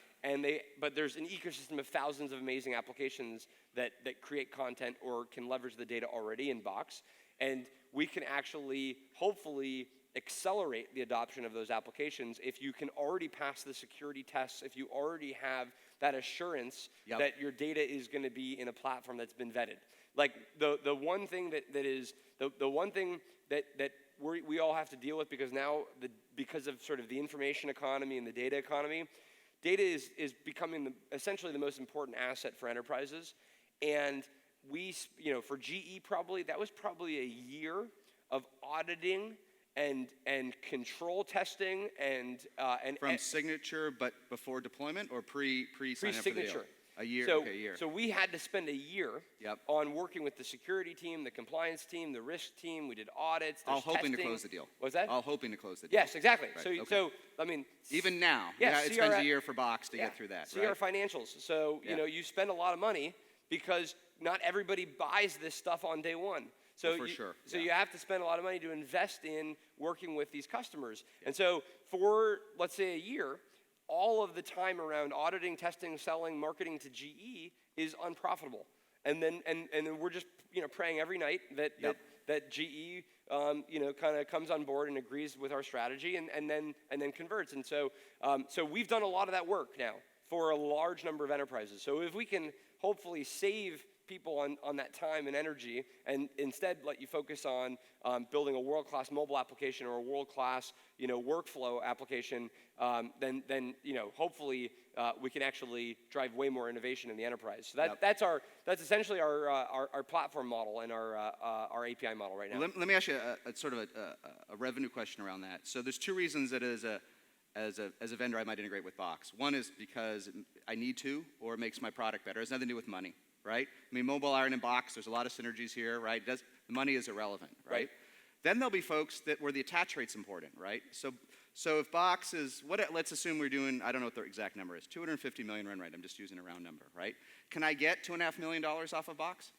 But there's an ecosystem of thousands of amazing applications that create content or can leverage the data already in Box. And we can actually, hopefully, accelerate the adoption of those applications if you can already pass the security tests, if you already have that assurance that your data is going to be in a platform that's been vetted. Like the one thing the one thing that we all have to deal with, because now because of sort of the information economy and the data economy, data is becoming essentially the most important asset for enterprises. And for GE that was probably a year of auditing and control testing and from signature, but before deployment or pre-sign up for the deal? Pre-signature. A year. So, okay, a year. So we had to spend a year on working with the security team, the compliance team, the risk team. We did audits. All hoping to close the deal. What's that? All hoping to close the deal. Yes, exactly. Right. So I mean, even now, it spends a year for Box to get through that. See our financials. So you spend a lot of money because not everybody buys this stuff on day one. So for sure. So you have to spend a lot of money to invest in working with these customers. And so for, let's say, a year, all of the time around auditing, testing, selling, marketing to GE is unprofitable. And then we're just praying every night that GE kind of comes on board and agrees with our strategy and then converts. And so we've done a lot of that work now for a large number of enterprises. So if we can hopefully save people on that time and energy, and instead let you focus on building a world-class mobile application or a world-class workflow application, then hopefully we can actually drive way more innovation in the enterprise. So that's essentially our platform model and our API model right now. Let me ask you a sort of a revenue question around that. So there's two reasons that as a vendor I might integrate with Box. One is because I need to, or it makes my product better. It has nothing to do with money. Right? I mean, mobile, iron, and Box, there's a lot of synergies here, right? The money is irrelevant, right? Then there'll be folks where the attach rate's important, right? So if Box is, let's assume we're doing, I don't know what the exact number is, 250 million run rate, I'm just using a round number, right? Can I get $2.5 million off of Box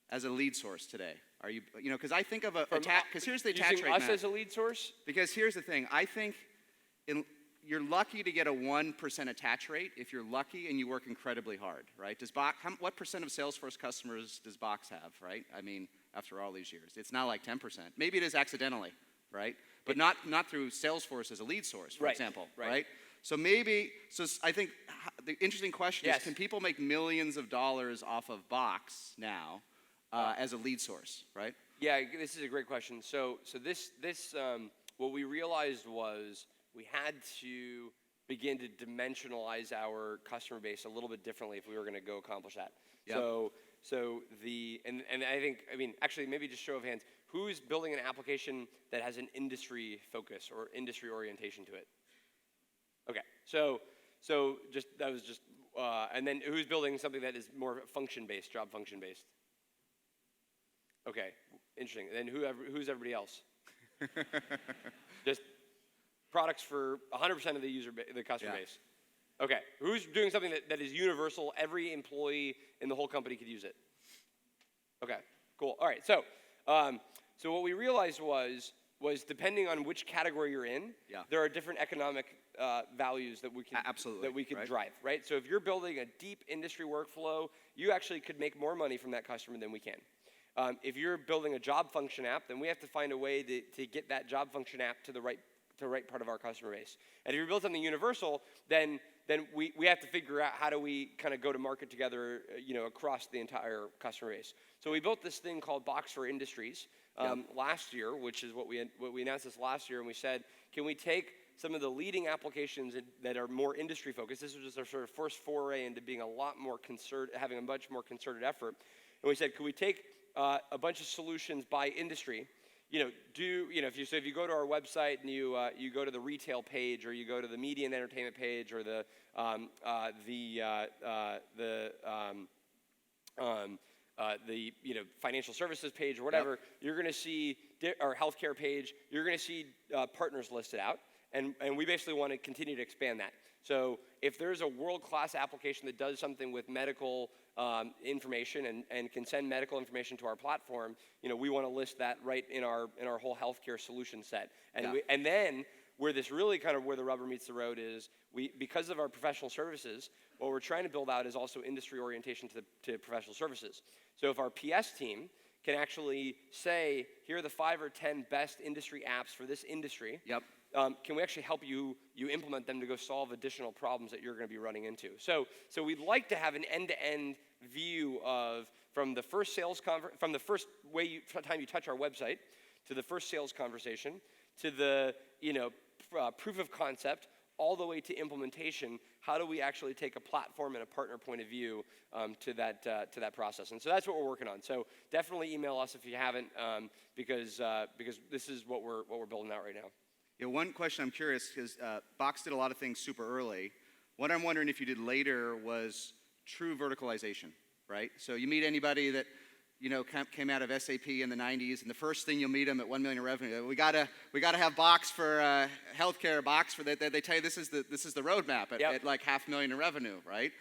as a lead source today? Are you, because I think of because here's the attach rate. Using us as a lead source? Because here's the thing, I think you're lucky to get a 1% attach rate if you're lucky and you work incredibly hard, right? What percent of Salesforce customers does Box have, right? I mean, after all these years. It's not like 10%. Maybe it is accidentally, right? But not through Salesforce as a lead source, for example, right? So I think the interesting question is, can people make millions of dollars off of Box now as a lead source, right? Yeah, this is a great question. So this what we realized was we had to begin to dimensionalize our customer base a little bit differently if we were going to go accomplish that. Yep. And I think, actually, maybe just show of hands, who's building an application that has an industry focus or industry orientation to it? Okay, so and then who's building something that is more function-based, job function-based? Okay, interesting. And then who's everybody else? Just products for 100% of the customer base. Okay, who's doing something that is universal? Every employee in the whole company could use it. Okay, cool. All right, so what we realized was depending on which category you're in, there are different economic values that we can drive, right? So if you're building a deep industry workflow, you actually could make more money from that customer than we can. If you're building a job function app, then we have to find a way to get that job function app to the right part of our customer base. And if you build something universal, then we have to figure out how do we kind of go to market together, across the entire customer base. So we built this thing called Box for Industries last year, which is what we announced this last year, and we said, can we take some of the leading applications that are more industry focused? This was just our sort of first foray into being having a much more concerted effort. And we said, could we take a bunch of solutions by industry? If you go to our website and you go to the retail page, or you go to the media and entertainment page, or the financial services page, or whatever, you're going to see our healthcare page. You're going to see partners listed out, and we basically want to continue to expand that. So if there's a world-class application that does something with medical information and can send medical information to our platform, we want to list that right in our whole healthcare solution set. And then where this really kind of where the rubber meets the road is, because of our professional services, what we're trying to build out is also industry orientation to professional services. So if our PS team can actually say, here are the 5 or 10 best industry apps for this industry. Yep. Can we actually help you implement them to go solve additional problems that you're going to be running into? So we'd like to have an end-to-end view of from the first from the first time you touch our website to the first sales conversation to the proof of concept all the way to implementation. How do we actually take a platform and a partner point of view to that process? And so that's what we're working on. So definitely email us if you haven't, because this is what we're building out right now. Yeah, one question I'm curious, because Box did a lot of things super early. What I'm wondering if you did later was true verticalization, right? So you meet anybody that came out of SAP in the 90s, and the first thing you'll meet them at 1 million in revenue, we gotta have Box for healthcare, Box for that. They tell you this is the roadmap at like 500,000 in revenue, right?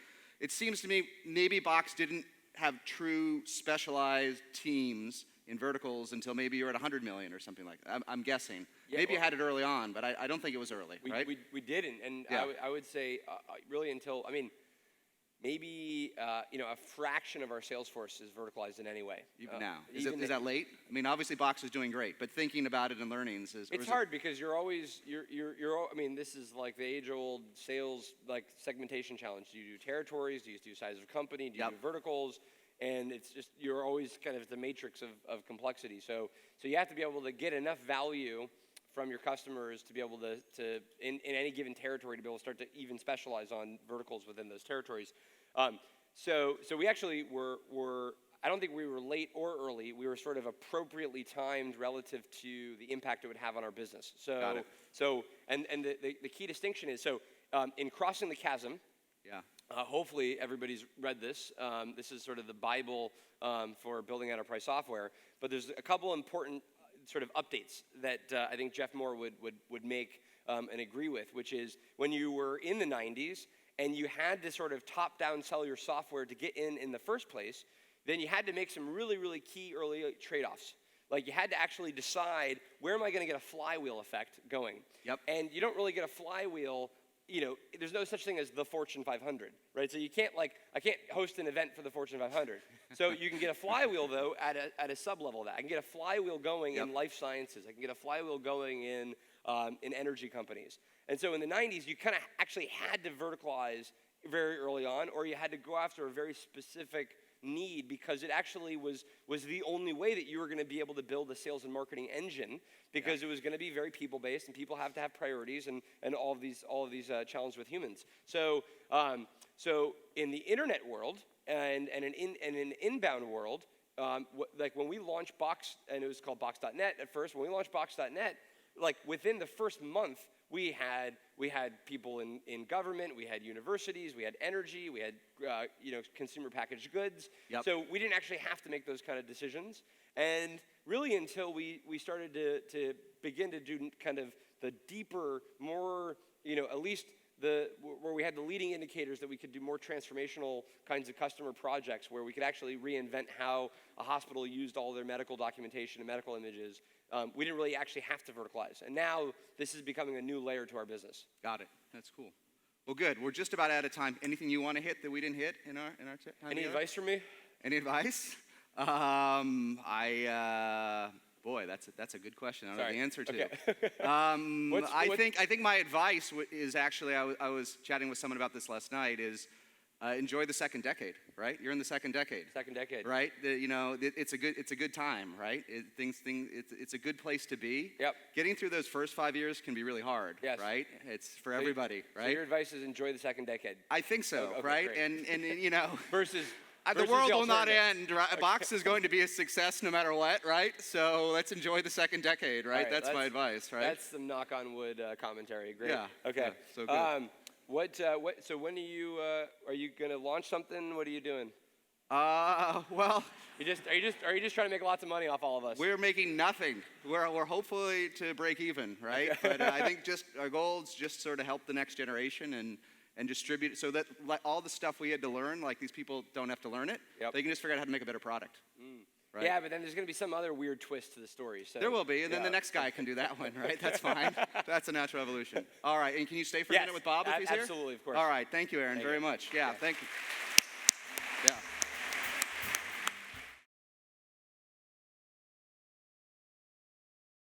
It seems to me maybe Box didn't have true specialized teams in verticals until maybe you're at 100 million or something like that. I'm guessing. Yeah, maybe you had it early on, but I don't think it was early, right? We didn't, and yeah. I would say really until, maybe a fraction of our sales force is verticalized in any way. Even now. Is that late? I mean, obviously Box is doing great, but thinking about it and learnings is... It's hard because you're always, this is like the age-old sales segmentation challenge. Do you do territories? Do you do size of company? Do you do verticals? And it's just, you're always kind of the matrix of complexity. So you have to be able to get enough value from your customers to be able to in any given territory, to be able to start to even specialize on verticals within those territories. So we actually were, I don't think we were late or early. We were sort of appropriately timed relative to the impact it would have on our business. Got it. And the key distinction is, in Crossing the Chasm, yeah. Hopefully everybody's read this. This is sort of the Bible for building enterprise software. But there's a couple important sort of updates that I think Jeff Moore would make and agree with, which is when you were in the 90s and you had to sort of top-down sell your software to get in the first place, then you had to make some really, really key early trade-offs. Like you had to actually decide, where am I going to get a flywheel effect going? Yep. And you don't really get a flywheel. There's no such thing as the Fortune 500, right? So you can't I can't host an event for the Fortune 500. So you can get a flywheel though at a sub-level of that. I can get a flywheel going in life sciences. I can get a flywheel going in energy companies. And so in the 90s, you kind of actually had to verticalize very early on, or you had to go after a very specific need, because it actually was the only way that you were going to be able to build a sales and marketing engine, because it was going to be very people-based, and people have to have priorities and all of these challenges with humans. So in the internet world and an inbound world, like when we launched Box, and it was called Box.net at first. When we launched Box.net, like within the first month, we had people in government, we had universities, we had energy, we had consumer packaged goods. Yep. So we didn't actually have to make those kind of decisions. And really until we started to begin to do kind of the deeper, more, at least where we had the leading indicators that we could do more transformational kinds of customer projects, where we could actually reinvent how a hospital used all their medical documentation and medical images. We didn't really actually have to verticalize. And now this is becoming a new layer to our business. Got it. That's cool. Well, good. We're just about out of time. Anything you want to hit that we didn't hit in our time? Any advice from me? Any advice? Boy, that's a good question. I don't know the answer to. Okay. I think my advice is actually, I was chatting with someone about this last night, is enjoy the second decade, right? You're in the second decade. Second decade. Right? It's a good time, right? It's a good place to be. Yep. Getting through those first 5 years can be really hard, right? It's for everybody, right? So your advice is enjoy the second decade. I think so, okay, right? Great. And versus the world will not end. Right? Box is going to be a success no matter what, right? So let's enjoy the second decade, right? That's my advice, right? That's some knock on wood commentary. Great. Yeah. Okay. Yeah, so good. So when are you going to launch something? What are you doing? Well, are you just trying to make lots of money off all of us? We're making nothing. We're hopefully to break even, right? But I think just our goal is just sort of help the next generation and distribute it so that all the stuff we had to learn, like these people don't have to learn it. Yep. They can just figure out how to make a better product. Right? Yeah, but then there's going to be some other weird twist to the story. So. There will be, and then the next guy can do that one, right? That's fine. That's a natural evolution. All right, and can you stay for a minute with Bob if he's here? Absolutely, of course. All right, thank you, Aaron, very much. Yeah, thank you.